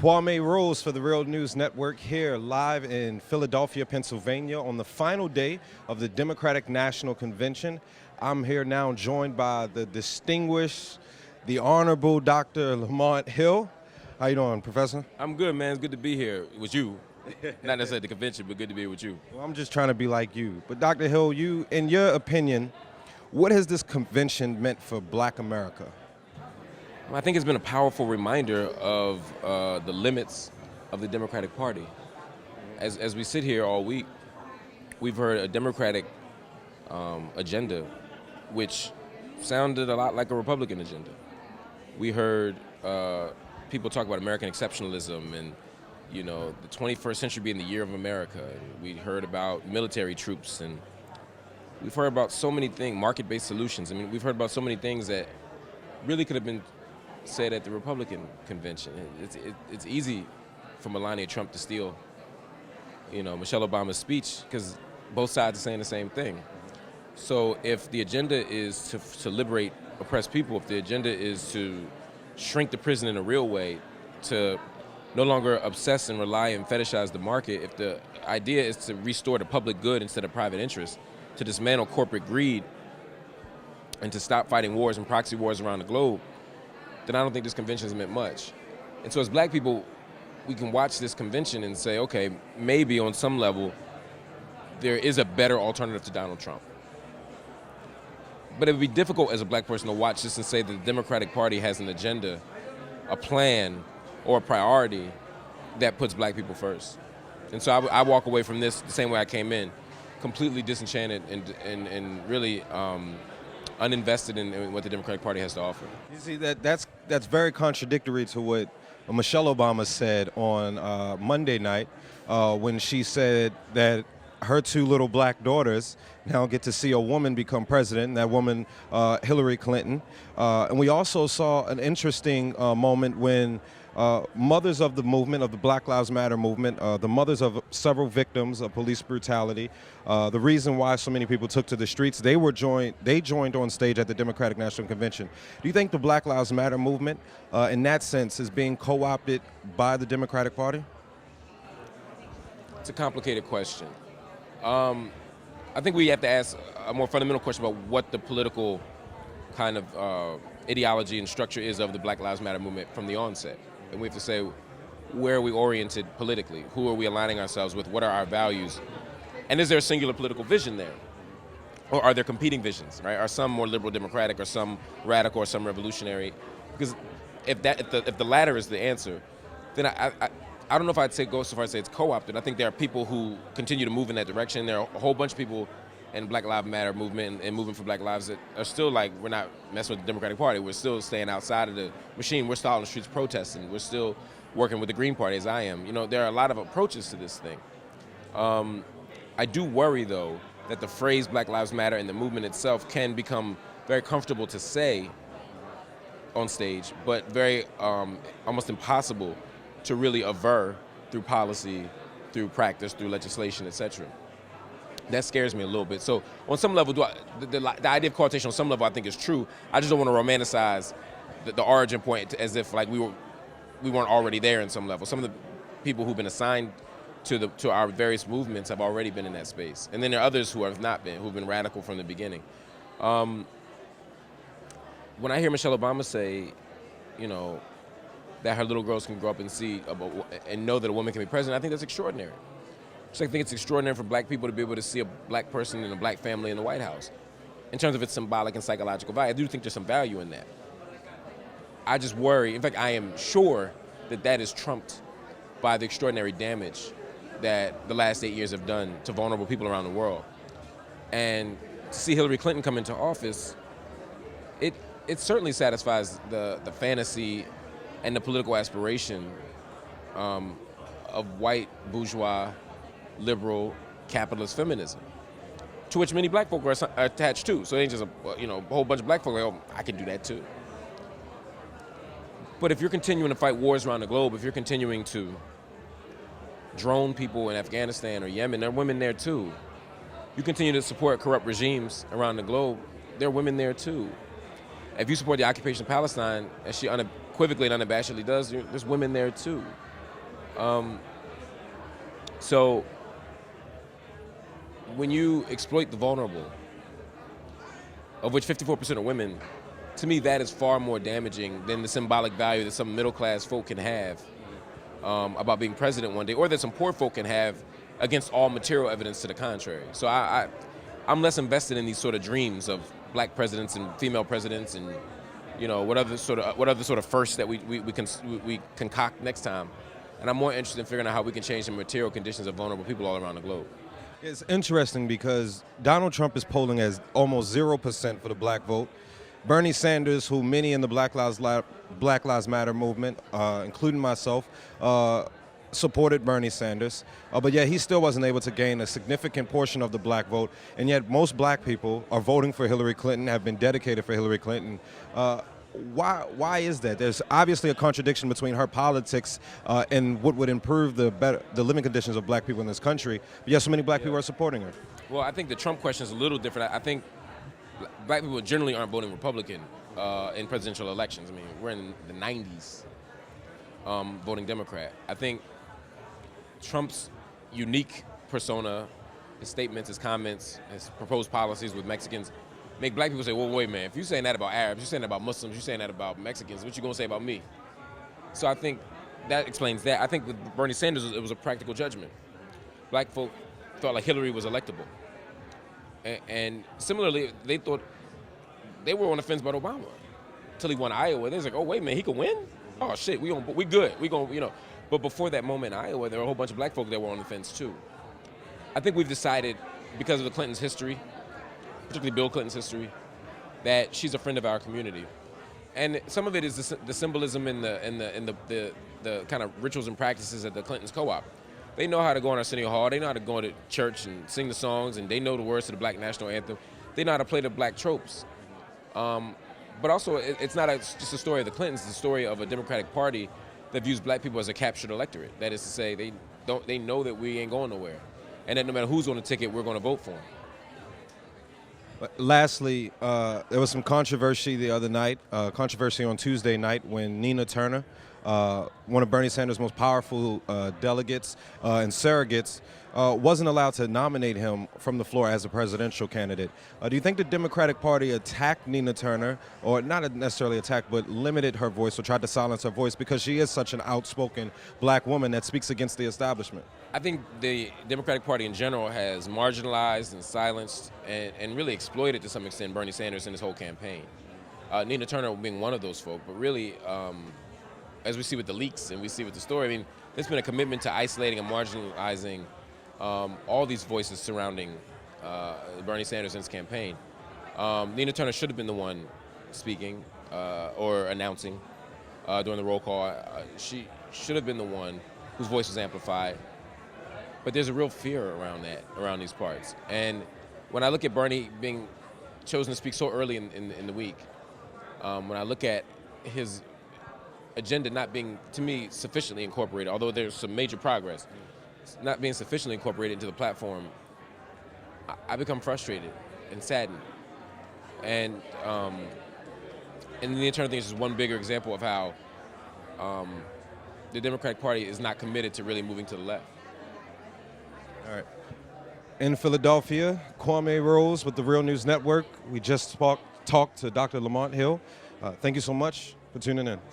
Kwame Rose for the Real News Network here live in Philadelphia, Pennsylvania on the final day of the Democratic National Convention. I'm here now joined by the distinguished, the Honorable Dr. Lamont Hill. How you doing, Professor? I'm good, man. It's good to be here with you. Not necessarily at the convention, but good to be here with you. Well, I'm just trying to be like you. But Dr. Hill, you, in your opinion, what has this convention meant for Black America? Well, I think it's been a powerful reminder of the limits of the Democratic Party. As we sit here all week, we've heard a Democratic agenda which sounded a lot like a Republican agenda. We heard people talk about American exceptionalism and, you know, the 21st century being the year of America. And we heard about military troops, and we've heard about so many things, market-based solutions. I mean, we've heard about so many things that really could have been said at the Republican convention. It's easy for Melania Trump to steal, you know, Michelle Obama's speech because both sides are saying the same thing. So if the agenda is to liberate oppressed people, if the agenda is to shrink the prison in a real way, to no longer obsess and rely and fetishize the market, if the idea is to restore the public good instead of private interest, to dismantle corporate greed, and to stop fighting wars and proxy wars around the globe, then I don't think this convention has meant much. And so as Black people, we can watch this convention and say, okay, maybe on some level, there is a better alternative to Donald Trump. But it would be difficult as a Black person to watch this and say that the Democratic Party has an agenda, a plan, or a priority that puts Black people first. And so I walk away from this the same way I came in, completely disenchanted and really uninvested in what the Democratic Party has to offer. You see, that's very contradictory to what Michelle Obama said on Monday night when she said that her two little Black daughters now get to see a woman become president, and that woman, Hillary Clinton. And we also saw an interesting moment when mothers of the movement, of the Black Lives Matter movement, the mothers of several victims of police brutality, the reason why so many people took to the streets, they joined on stage at the Democratic National Convention. Do you think the Black Lives Matter movement, in that sense, is being co-opted by the Democratic Party? It's a complicated question. I think we have to ask a more fundamental question about what the political kind of ideology and structure is of the Black Lives Matter movement from the onset. And we have to say, where are we oriented politically? Who are we aligning ourselves with? What are our values? And is there a singular political vision there? Or are there competing visions, right? Are some more liberal democratic, or some radical, or some revolutionary? Because if the latter is the answer, then I don't know if I'd go so far as to say it's co-opted. I think there are people who continue to move in that direction. There are a whole bunch of people in Black Lives Matter movement and movement for Black lives that are still like, we're not messing with the Democratic Party. We're still staying outside of the machine. We're still out on the streets protesting. We're still working with the Green Party, as I am. You know, there are a lot of approaches to this thing. I do worry, though, that the phrase Black Lives Matter and the movement itself can become very comfortable to say on stage, but very almost impossible to really aver through policy, through practice, through legislation, etc. That scares me a little bit. So on some level, the idea of coartation on some level I think is true. I just don't want to romanticize the origin point as if like we weren't already there in some level. Some of the people who've been assigned to our various movements have already been in that space. And then there are others who have not been, who've been radical from the beginning. When I hear Michelle Obama say, you know, that her little girls can grow up and see and know that a woman can be president, I think that's extraordinary. So I think it's extraordinary for Black people to be able to see a Black person and a Black family in the White House. In terms of its symbolic and psychological value, I do think there's some value in that. I just worry, in fact, I am sure that that is trumped by the extraordinary damage that the last 8 years have done to vulnerable people around the world. And to see Hillary Clinton come into office, it certainly satisfies the fantasy and the political aspiration of white bourgeois liberal capitalist feminism, to which many Black folk are attached to. So it ain't just a whole bunch of Black folk like, oh, I can do that too. But if you're continuing to fight wars around the globe, if you're continuing to drone people in Afghanistan or Yemen, there are women there too. You continue to support corrupt regimes around the globe, there are women there too. If you support the occupation of Palestine, as she unequivocally and unabashedly does, there's women there too. So when you exploit the vulnerable, of which 54% are women, to me that is far more damaging than the symbolic value that some middle-class folk can have about being president one day, or that some poor folk can have against all material evidence to the contrary. So I'm less invested in these sort of dreams of black presidents and female presidents and what other sort of firsts that we concoct next time. And I'm more interested in figuring out how we can change the material conditions of vulnerable people all around the globe. It's interesting because Donald Trump is polling as almost 0% for the black vote. Bernie Sanders, who many in the Black Lives Matter movement, including myself, supported Bernie Sanders, but yet he still wasn't able to gain a significant portion of the black vote, and yet most black people are voting for Hillary Clinton, have been dedicated for Hillary Clinton. Why is that? There's obviously a contradiction between her politics and what would improve the living conditions of black people in this country, but yet so many black people are supporting her. Well, I think the Trump question is a little different. I think black people generally aren't voting Republican in presidential elections. I mean, we're in the 90s voting Democrat. I think Trump's unique persona, his statements, his comments, his proposed policies with Mexicans make black people say, well, wait, man, if you're saying that about Arabs, you're saying that about Muslims, you're saying that about Mexicans, what you gonna say about me? So I think that explains that. I think with Bernie Sanders, it was a practical judgment. Black folk thought like Hillary was electable. And similarly, they thought they were on the fence about Obama until he won Iowa. They was like, oh, wait, man, he could win? Oh, shit, we good. We gonna. But before that moment in Iowa, there were a whole bunch of black folk that were on the fence, too. I think we've decided, because of the Clintons' history, particularly Bill Clinton's history, that she's a friend of our community. And some of it is the symbolism and the kind of rituals and practices at the Clintons co-op. They know how to go on Arsenio Hall. They know how to go to church and sing the songs, and they know the words to the Black National Anthem. They know how to play the black tropes. But also, it's not just a story of the Clintons. It's a story of a Democratic Party that views black people as a captured electorate. That is to say, they know that we ain't going nowhere, and that no matter who's on the ticket, we're going to vote for them. Lastly, there was some controversy the other night, controversy on Tuesday night when Nina Turner, one of Bernie Sanders' most powerful delegates and surrogates, wasn't allowed to nominate him from the floor as a presidential candidate. Do you think the Democratic Party attacked Nina Turner, or not necessarily attacked, but limited her voice or tried to silence her voice because she is such an outspoken black woman that speaks against the establishment? I think the Democratic Party in general has marginalized and silenced and really exploited to some extent Bernie Sanders in his whole campaign. Nina Turner being one of those folk, but really, as we see with the leaks and we see with the story, I mean, there's been a commitment to isolating and marginalizing all these voices surrounding Bernie Sanders and his campaign. Nina Turner should have been the one speaking or announcing during the roll call. She should have been the one whose voice was amplified. But there's a real fear around these parts. And when I look at Bernie being chosen to speak so early in the week, when I look at his agenda not being, to me, sufficiently incorporated, although there's some major progress, not being sufficiently incorporated into the platform, I become frustrated and saddened. And the internal thing is just one bigger example of how the Democratic Party is not committed to really moving to the left. All right. In Philadelphia, Kwame Rose with the Real News Network. We just talked to Dr. Lamont Hill. Thank you so much for tuning in.